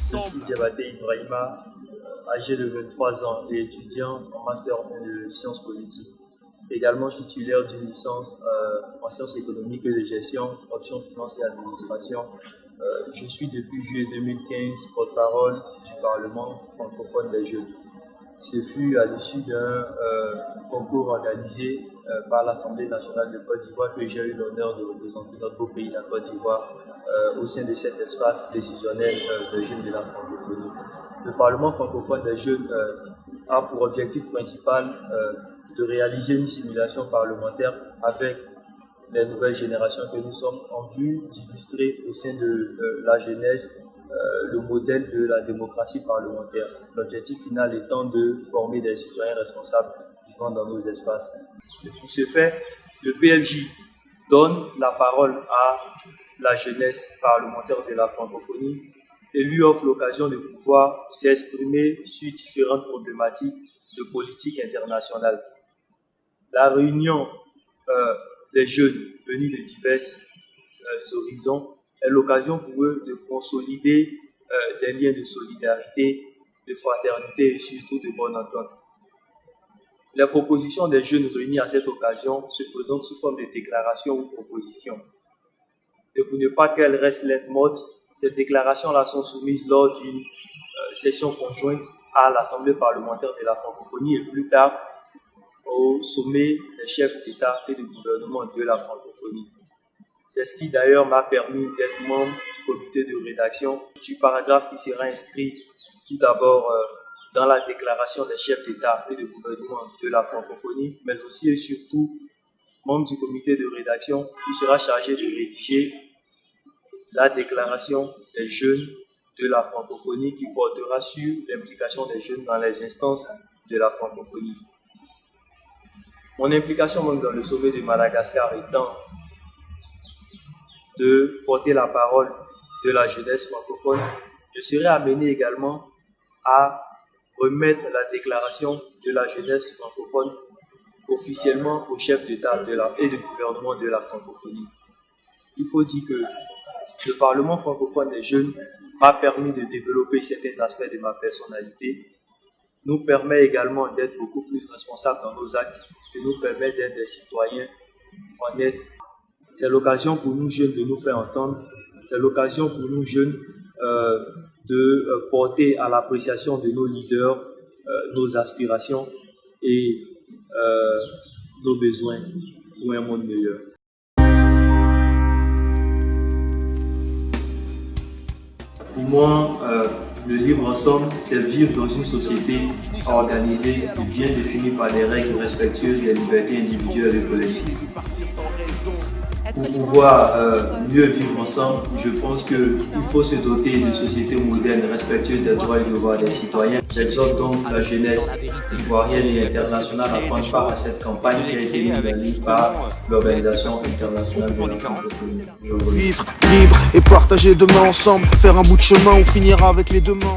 suis Diabaté Ibrahima, âgé de 23 ans et étudiant en master de sciences politiques. Également titulaire d'une licence en sciences économiques et de gestion, option finance et administration. Je suis depuis juillet 2015 porte-parole du Parlement francophone des jeunes. Ce fut à l'issue d'un concours organisé par l'Assemblée nationale de Côte d'Ivoire que j'ai eu l'honneur de représenter notre beau pays, la Côte d'Ivoire, au sein de cet espace décisionnel des jeunes de la francophonie. Le Parlement francophone des jeunes a pour objectif principal de réaliser une simulation parlementaire avec les nouvelles générations que nous sommes en vue d'illustrer au sein de la jeunesse le modèle de la démocratie parlementaire. L'objectif final étant de former des citoyens responsables vivant dans nos espaces. Et pour ce faire, le PFJ donne la parole à la jeunesse parlementaire de la francophonie et lui offre l'occasion de pouvoir s'exprimer sur différentes problématiques de politique internationale. La réunion des jeunes venus de divers horizons est l'occasion pour eux de consolider des liens de solidarité, de fraternité et surtout de bonne entente. Les propositions des jeunes réunis à cette occasion se présentent sous forme de déclarations ou propositions. Et pour ne pas qu'elles restent lettres mortes, ces déclarations-là sont soumises lors d'une session conjointe à l'Assemblée parlementaire de la francophonie et plus tard au sommet des chefs d'État et de gouvernement de la francophonie. C'est ce qui d'ailleurs m'a permis d'être membre du comité de rédaction du paragraphe qui sera inscrit tout d'abord dans la déclaration des chefs d'État et de gouvernement de la francophonie, mais aussi et surtout membre du comité de rédaction qui sera chargé de rédiger la déclaration des jeunes de la francophonie qui portera sur l'implication des jeunes dans les instances de la francophonie. Mon implication même dans le sommet de Madagascar étant de porter la parole de la jeunesse francophone, je serai amené également à remettre la déclaration de la jeunesse francophone officiellement au chef d'État et de gouvernement de la francophonie. Il faut dire que le Parlement francophone des jeunes m'a permis de développer certains aspects de ma personnalité, nous permet également d'être beaucoup plus responsables dans nos actes et nous permet d'être des citoyens honnêtes. C'est l'occasion pour nous jeunes de nous faire entendre, c'est l'occasion pour nous jeunes de porter à l'appréciation de nos leaders nos aspirations et nos besoins pour un monde meilleur. Pour moi, le vivre ensemble, c'est vivre dans une société organisée et bien définie par des règles respectueuses des libertés individuelles et collectives. Pour pouvoir mieux vivre ensemble, je pense qu'il faut se doter d'une société moderne respectueuse des droits et devoirs des citoyens. J'exhorte donc la jeunesse ivoirienne et internationale à prendre part à cette campagne qui a été mise en ligne par l'Organisation internationale de la francophonie. Vivre libre et partager demain ensemble, faire un bout de chemin, on finira avec les deux mains.